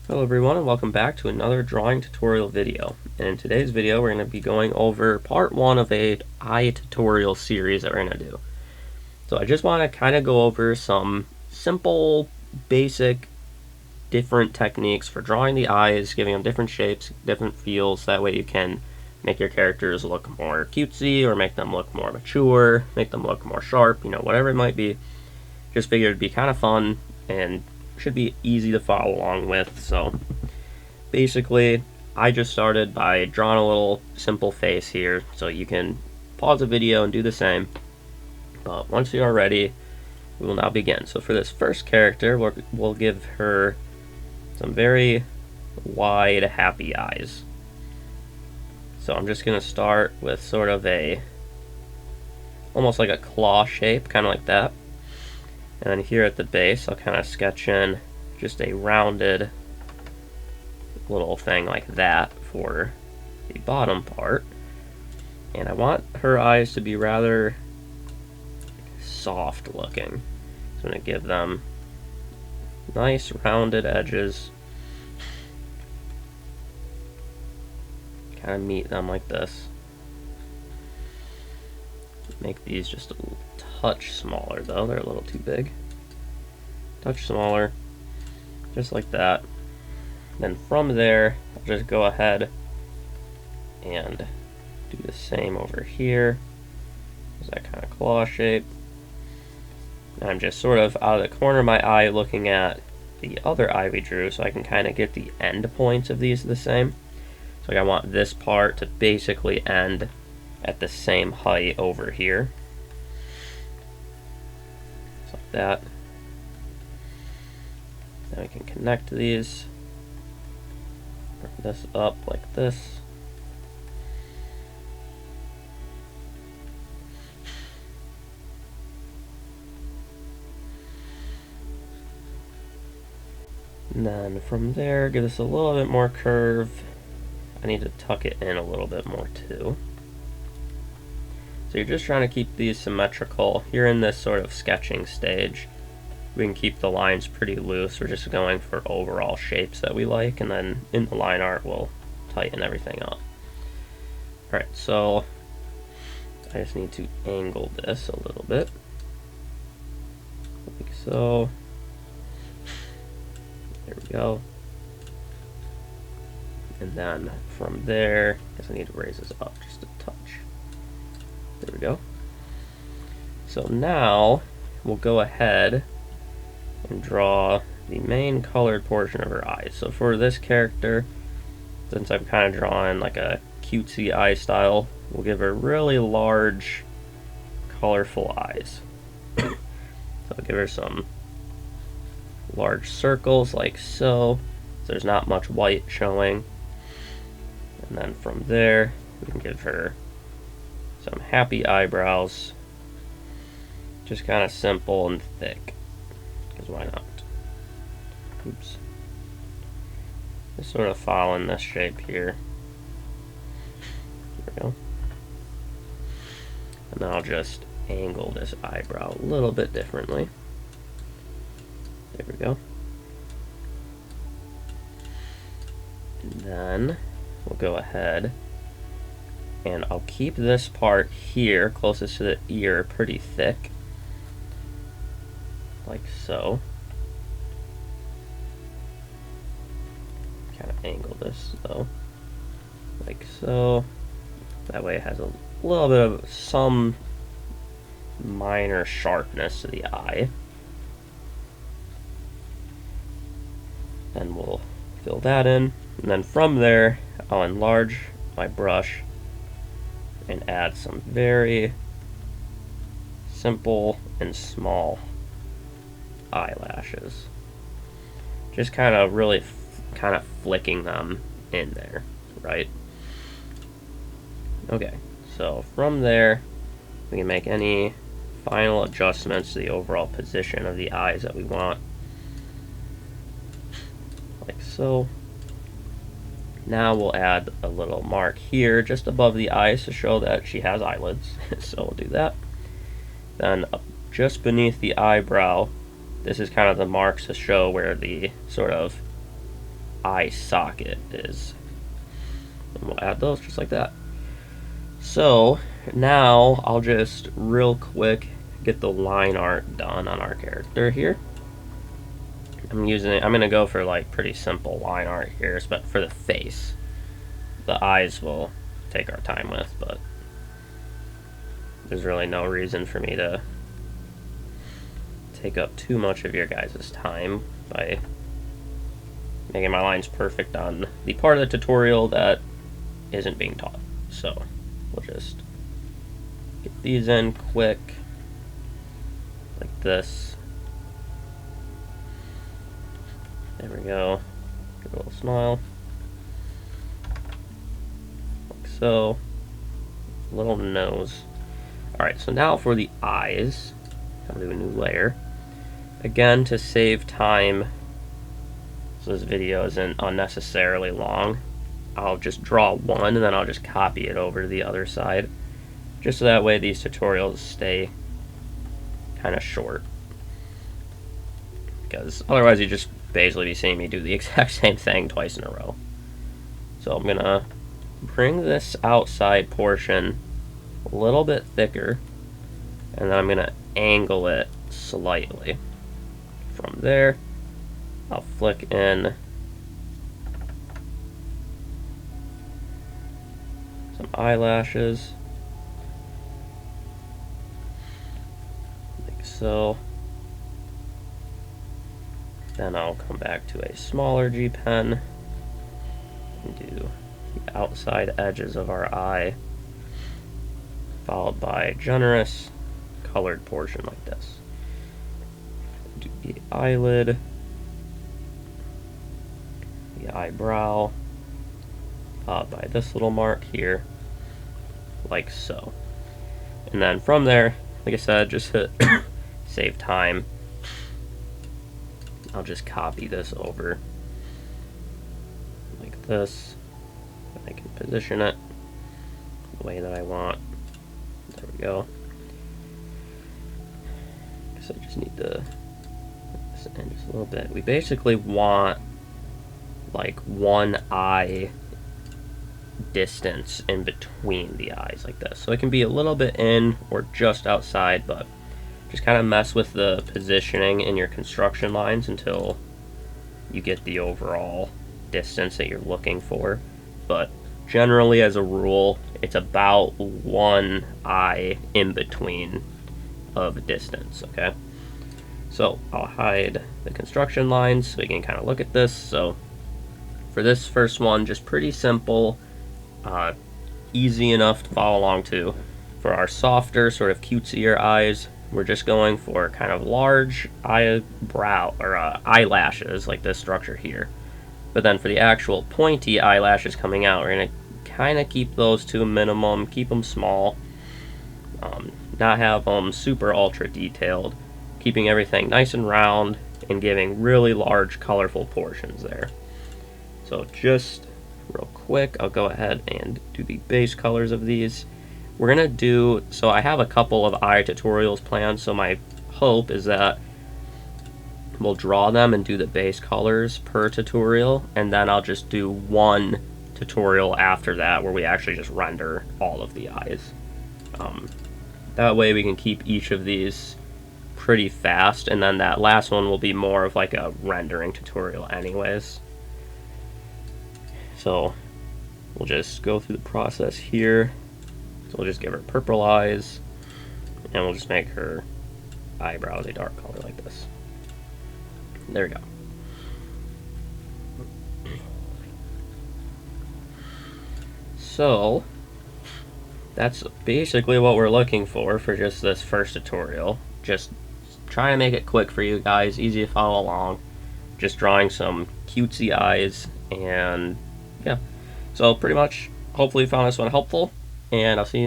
Hello everyone and welcome back to another drawing tutorial video. And in today's video we're going to be going over part 1 of a eye tutorial series that we're going to do. So I just want to kind of go over some simple, basic, different techniques for drawing the eyes, giving them different shapes, different feels. That way you can make your characters look more cutesy or make them look more mature, make them look more sharp, whatever it might be. Just figured it'd be kind of fun and should be easy to follow along with. So basically I just started by drawing a little simple face here, so you can pause the video and do the same. But once you are ready, we will now begin. So for this first character, we'll give her some very wide, happy eyes. So I'm just going to start with sort of almost like a claw shape, kind of like that. And then here at the base, I'll kind of sketch in just a rounded little thing like that for the bottom part. And I want her eyes to be rather soft looking. So I'm going to give them nice rounded edges. Kind of meet them like this. Make these just a touch smaller though, they're a little too big. Touch smaller, just like that. Then from there, I'll just go ahead and do the same over here. There's that kind of claw shape. And I'm just sort of out of the corner of my eye looking at the other eye we drew, so I can kind of get the end points of these the same. So I want this part to basically end at the same height over here. Just like that. Now we can connect these. Bring this up like this. And then from there, give this a little bit more curve. I need to tuck it in a little bit more too. So you're just trying to keep these symmetrical. You're in this sort of sketching stage. We can keep the lines pretty loose. We're just going for overall shapes that we like, and then in the line art we'll tighten everything up. Alright, so I just need to angle this a little bit. Like so. There we go. And then from there, I guess I need to raise this up just a touch. There we go. So now we'll go ahead and draw the main colored portion of her eyes. So for this character, since I'm kind of drawing like a cutesy eye style, we'll give her really large, colorful eyes. So I'll give her some large circles like so. So there's not much white showing. And then from there, we can give her some happy eyebrows. Just kind of simple and thick. Because why not? Oops. Just sort of following this shape here. There we go. And then I'll just angle this eyebrow a little bit differently. There we go. And then we'll go ahead and I'll keep this part here closest to the ear pretty thick, like so. Kind of angle this though, like so. That way it has a little bit of some minor sharpness to the eye. And we'll fill that in. And then from there, I'll enlarge my brush and add some very simple and small eyelashes. Just kind of really kind of flicking them in there, right? Okay, so from there, we can make any final adjustments to the overall position of the eyes that we want. Like so. Now we'll add a little mark here just above the eyes to show that she has eyelids. So we'll do that. Then just beneath the eyebrow, this is kind of the marks to show where the sort of eye socket is. And we'll add those just like that. So now I'll just real quick get the line art done on our character here. I'm gonna go for like pretty simple line art here, but for the face. The eyes will take our time with, but there's really no reason for me to take up too much of your guys' time by making my lines perfect on the part of the tutorial that isn't being taught. So we'll just get these in quick, like this. There we go. Give a little smile. Like so. Little nose. Alright, so now for the eyes, I'll do a new layer. Again, to save time, so this video isn't unnecessarily long, I'll just draw one and then I'll just copy it over to the other side. Just so that way these tutorials stay kind of short. Because otherwise you just basically be seeing me do the exact same thing twice in a row. So I'm gonna bring this outside portion a little bit thicker, and then I'm gonna angle it slightly. From there, I'll flick in some eyelashes, like so. Then I'll come back to a smaller G pen and do the outside edges of our eye, followed by a generous colored portion like this. Do the eyelid, the eyebrow, followed by this little mark here, like so. And then from there, like I said, just hit save time. I'll just copy this over like this. I can position it the way that I want. There we go. So I just need to put this in just a little bit. We basically want like one eye distance in between the eyes like this. So it can be a little bit in or just outside, but just kind of mess with the positioning in your construction lines until you get the overall distance that you're looking for. But generally, as a rule, it's about one eye in between of distance, okay? So I'll hide the construction lines so we can kind of look at this. So for this first one, just pretty simple, easy enough to follow along to. For our softer, sort of cutesier eyes, we're just going for kind of large eyebrow or eyelashes like this structure here. But then for the actual pointy eyelashes coming out, we're going to kind of keep those to a minimum, keep them small, not have them super ultra detailed, keeping everything nice and round and giving really large colorful portions there. So just real quick, I'll go ahead and do the base colors of these. We're gonna do, so I have a couple of eye tutorials planned, so my hope is that we'll draw them and do the base colors per tutorial, and then I'll just do one tutorial after that where we actually just render all of the eyes. That way we can keep each of these pretty fast, and then that last one will be more of like a rendering tutorial anyways. So we'll just go through the process here. So we'll just give her purple eyes, and we'll just make her eyebrows a dark color like this. There we go. So that's basically what we're looking for just this first tutorial. Just trying to make it quick for you guys, easy to follow along. Just drawing some cutesy eyes, and yeah. So pretty much, hopefully you found this one helpful, and I'll see you